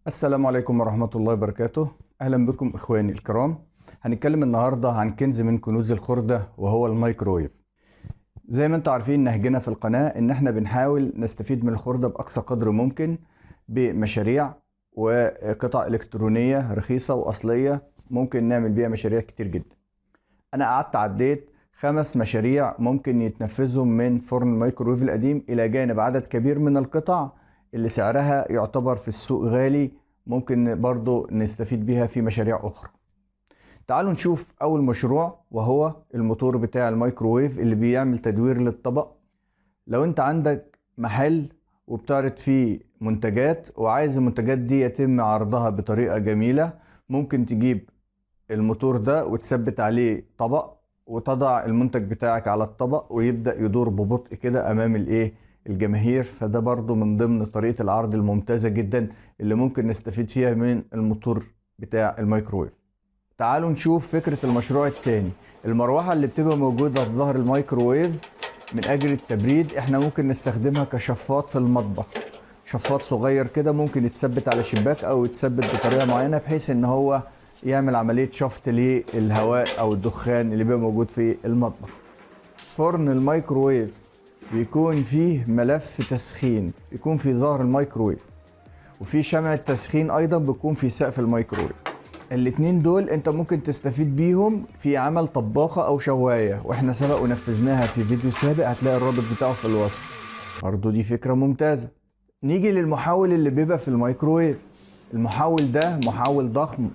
السلام عليكم ورحمة الله وبركاته. أهلا بكم إخواني الكرام. هنتكلم النهاردة عن كنز من كنوز الخردة وهو الميكرويف. زي ما انتم عارفين نهجنا في القناة إن احنا بنحاول نستفيد من الخردة بأقصى قدر ممكن بمشاريع وقطع إلكترونية رخيصة وأصلية ممكن نعمل بيها مشاريع كتير جدا. أنا قعدت عديت 5 مشاريع ممكن يتنفذوا من فرن الميكرويف القديم إلى جانب عدد كبير من القطع اللي سعرها يعتبر في السوق غالي، ممكن برضو نستفيد بيها في مشاريع أخرى. تعالوا نشوف أول مشروع وهو الموتور بتاع الميكروويف اللي بيعمل تدوير للطبق. لو أنت عندك محل وبتعرض فيه منتجات وعايز المنتجات دي يتم عرضها بطريقة جميلة، ممكن تجيب الموتور ده وتثبت عليه طبق وتضع المنتج بتاعك على الطبق ويبدأ يدور ببطء كده أمام الجماهير. فده برضو من ضمن طريقة العرض الممتازة جدا اللي ممكن نستفيد فيها من الموتور بتاع الميكروويف. تعالوا نشوف فكرة المشروع التاني، المروحة اللي بتبقى موجودة في ظهر الميكروويف من أجل التبريد. احنا ممكن نستخدمها كشفاط في المطبخ، شفاط صغير كده ممكن يتثبت على شباك أو يتثبت بطريقة معينة بحيث إن هو يعمل عملية شفط للهواء أو الدخان اللي بيبقى موجود في المطبخ. فرن الميكروويف بيكون فيه ملف تسخين بيكون في ظهر الميكروويف، وفي شمعة تسخين أيضا بيكون في سقف الميكروويف. الاتنين دول انت ممكن تستفيد بيهم في عمل طباخة أو شواية، واحنا سبق ونفذناها في فيديو سابق هتلاقي الرابط بتاعه في الوصف. برضه دي فكرة ممتازة. نيجي للمحول اللي بيبقى في الميكروويف. المحول ده محول ضخم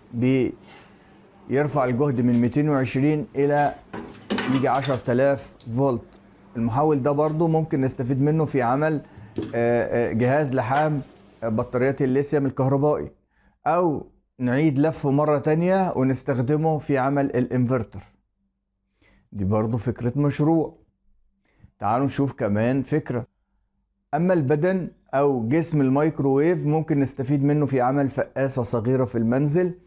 بيرفع الجهد من 220 إلى يجي 10,000 فولت. المحول ده برضو ممكن نستفيد منه في عمل جهاز لحام بطاريات الليثيوم الكهربائي، أو نعيد لفه مرة تانية ونستخدمه في عمل الانفرتر. دي برضو فكرة مشروع. تعالوا نشوف كمان فكرة. أما البدن أو جسم الميكروويف ممكن نستفيد منه في عمل فقاسة صغيرة في المنزل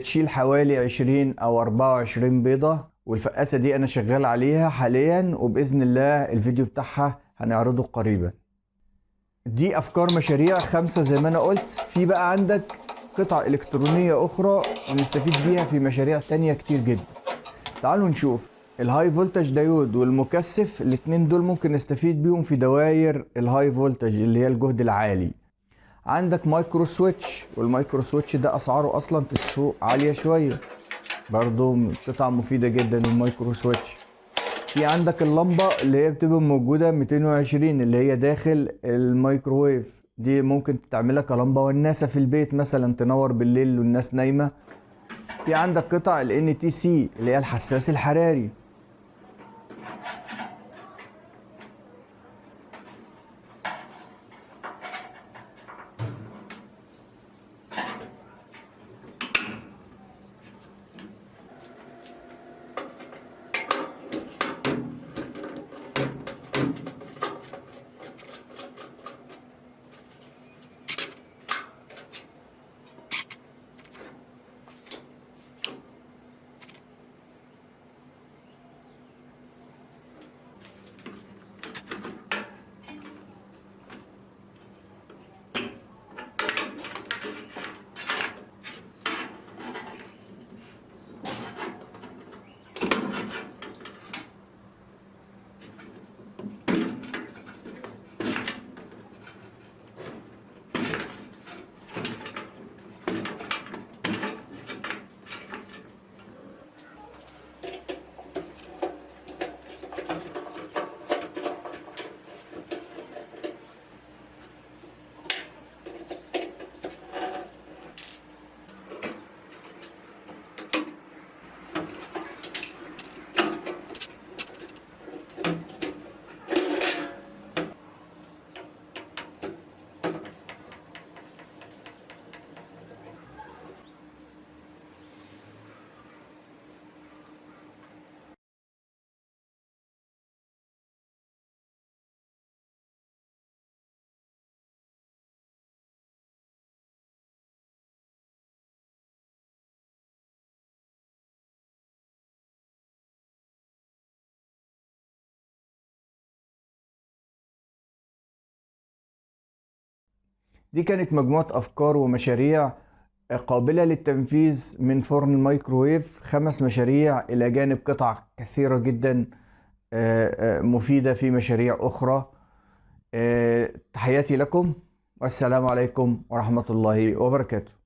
تشيل حوالي 20 أو 24 بيضة، والفقاسة دي أنا شغال عليها حاليا وبإذن الله الفيديو بتاعها هنعرضه قريبا. دي أفكار مشاريع 5 زي ما أنا قلت. في بقى عندك قطع إلكترونية أخرى ونستفيد بيها في مشاريع تانية كتير جدا. تعالوا نشوف الهاي فولتج دايود والمكثف. الاتنين دول ممكن نستفيد بيهم في دوائر الهاي فولتج اللي هي الجهد العالي. عندك مايكرو سويتش، والمايكرو سويتش ده اسعاره اصلا في السوق عالية شوية، برضو قطعة مفيدة جدا المايكرو سويتش. في عندك اللمبة اللي هي بتبقى موجودة 220 اللي هي داخل الميكروويف، دي ممكن تتعملها كلمبة وناسة في البيت مثلا تنور بالليل والناس نايمة. في عندك قطع ال NTC اللي هي الحساس الحراري. دي كانت مجموعة أفكار ومشاريع قابلة للتنفيذ من فرن الميكروويف، 5 مشاريع إلى جانب قطع كثيرة جدا مفيدة في مشاريع أخرى. تحياتي لكم والسلام عليكم ورحمة الله وبركاته.